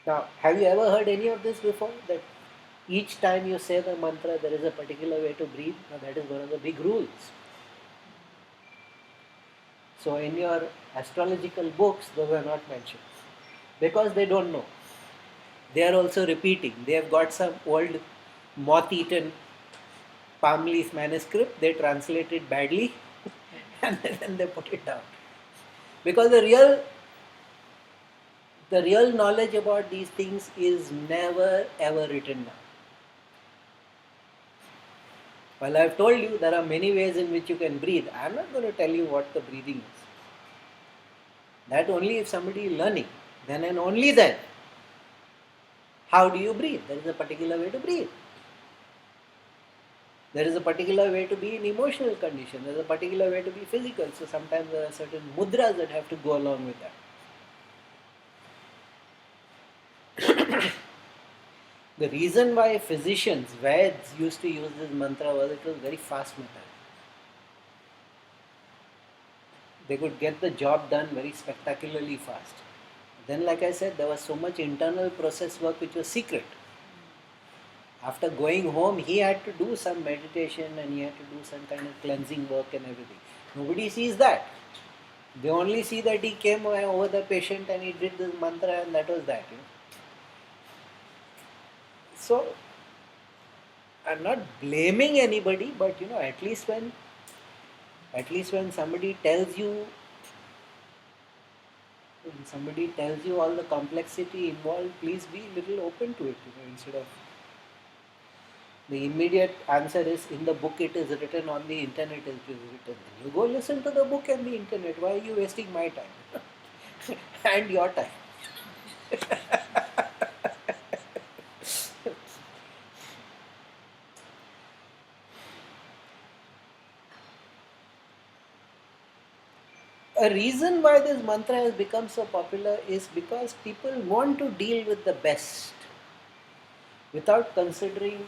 Now, have you ever heard any of this before? That each time you say the mantra, there is a particular way to breathe? Now, that is one of the big rules. So, in your astrological books, those are not mentioned because they don't know. They are also repeating. They have got some old moth-eaten palm leaf manuscript. They translate it badly and then they put it down. Because the real knowledge about these things is never ever written down. Well, I have told you there are many ways in which you can breathe. I am not going to tell you what the breathing is. That only if somebody is learning. Then and only then. How do you breathe? There is a particular way to breathe. There is a particular way to be in emotional condition. There is a particular way to be physical. So sometimes there are certain mudras that have to go along with that. The reason why physicians, Veds, used to use this mantra was it was very fast method. They could get the job done very spectacularly fast. Then, like I said, there was so much internal process work which was secret. After going home, he had to do some meditation and he had to do some kind of cleansing work and everything. Nobody sees that. They only see that he came over the patient and he did this mantra and that was that. So, I'm not blaming anybody, but at least when somebody tells you all the complexity involved, please be a little open to it, instead of the immediate answer is in the book it is written, on the internet it is written. You go listen to the book and the internet. Why are you wasting my time and your time? A reason why this mantra has become so popular is because people want to deal with the best without considering,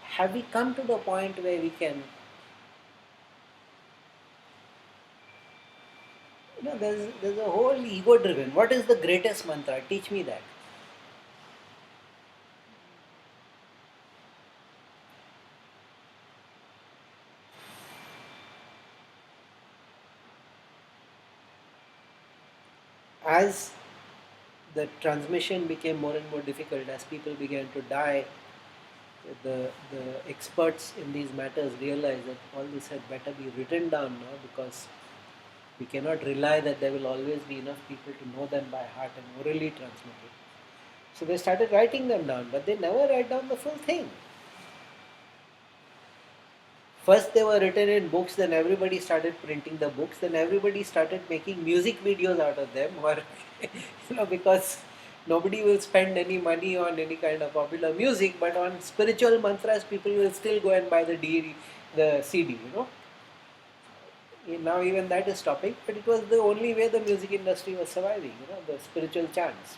have we come to the point where we can, there's a whole ego driven. What is the greatest mantra? Teach me that. As the transmission became more and more difficult, as people began to die, the experts in these matters realized that all this had better be written down now, because we cannot rely that there will always be enough people to know them by heart and orally transmit it. So they started writing them down, but they never write down the full thing. First they were written in books, then everybody started printing the books, then everybody started making music videos out of them, or because Nobody will spend any money on any kind of popular music, but on spiritual mantras, people will still go and buy the CD. Now even that is stopping, but it was the only way the music industry was surviving. The spiritual chants.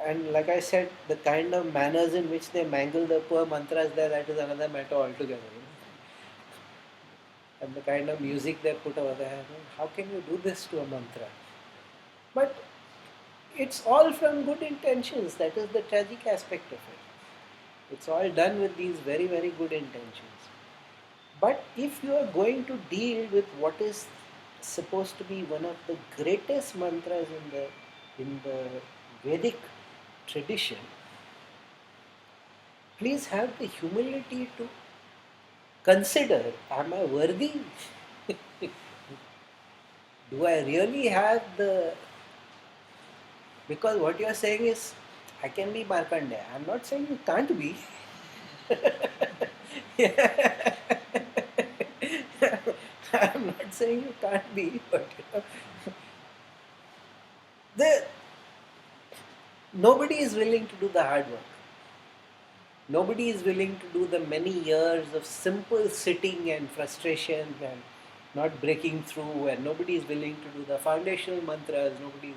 And like I said, the kind of manners in which they mangle the poor mantras there, that is another matter altogether. And the kind of music they put over there, how can you do this to a mantra? But it's all from good intentions. That is the tragic aspect of it. It's all done with these very, very good intentions. But if you are going to deal with what is supposed to be one of the greatest mantras in the Vedic tradition, please have the humility to consider, am I worthy? Do I really have the... Because what you are saying is, I can be Markandeya. I'm not saying you can't be. I'm not saying you can't be, but the, nobody is willing to do the hard work. Nobody is willing to do the many years of simple sitting and frustration and not breaking through, and nobody is willing to do the foundational mantras, nobody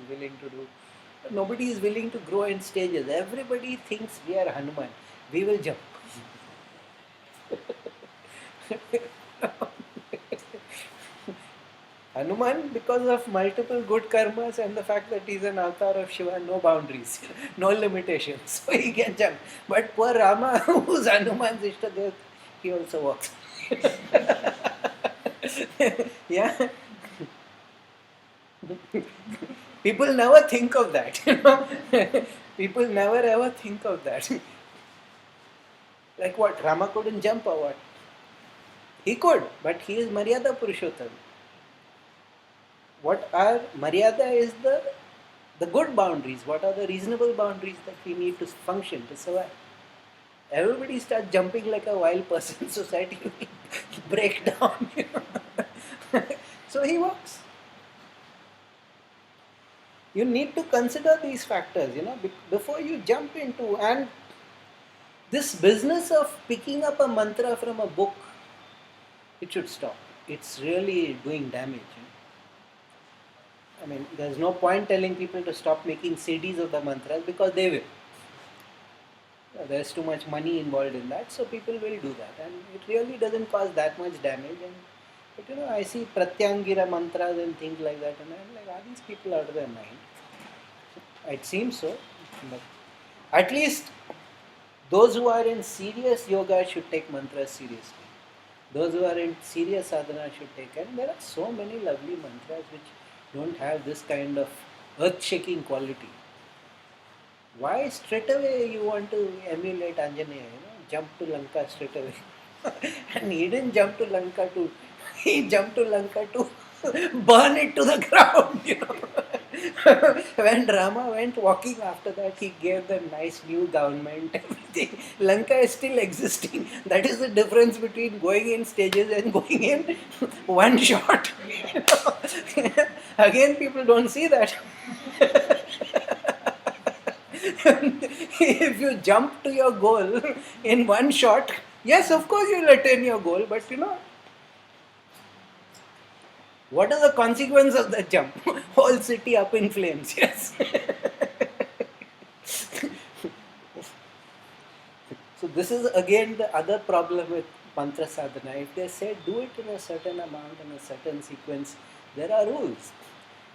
is willing to grow in stages. Everybody thinks we are Hanuman. We will jump. Hanuman, because of multiple good karmas and the fact that he is an avatar of Shiva, no boundaries, no limitations, so he can jump. But poor Rama, who's Hanuman's Ishtadev, he also walks. Yeah. People never think of that. People never ever think of that. Like what? Rama couldn't jump or what? He could, but he is Maryada Purushottam. What are Maryada is the good boundaries. What are the reasonable boundaries that we need to function, to survive? Everybody starts jumping like a wild person. Society will break down. So he walks. You need to consider these factors, before you jump into. And this business of picking up a mantra from a book, it should stop. It's really doing damage. I mean, there's no point telling people to stop making CDs of the mantras, because they will. There's too much money involved in that, so people will do that. And it really doesn't cause that much damage. But I see Pratyangira mantras and things like that, and I'm like, are these people out of their mind? It seems so. But at least those who are in serious yoga should take mantras seriously. Those who are in serious sadhana should take. And there are so many lovely mantras which don't have this kind of earth-shaking quality. Why straight away you want to emulate Anjaneya? Jump to Lanka straight away. And he didn't jump to Lanka he jumped to Lanka to burn it to the ground. When Rama went walking after that, he gave the nice new government, everything. Lanka is still existing. That is the difference between going in stages and going in one shot. Again, people don't see that. If you jump to your goal in one shot, yes, of course you will attain your goal, but what is the consequence of that jump? Whole city up in flames, yes. So this is again the other problem with mantra sadhana. If they say do it in a certain amount, in a certain sequence, there are rules.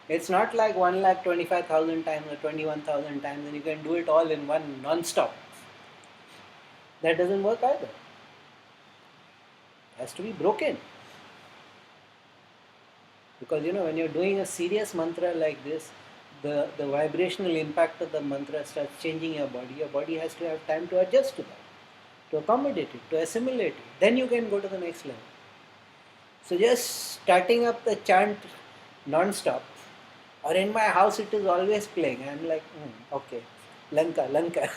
It's not like 1,25,000 times or 21,000 times and you can do it all in one non-stop. That doesn't work either. It has to be broken. Because when you're doing a serious mantra like this, the vibrational impact of the mantra starts changing your body. Your body has to have time to adjust to that, to accommodate it, to assimilate it. Then you can go to the next level. So just starting up the chant non-stop, or in my house it is always playing. I'm like, okay, Lanka.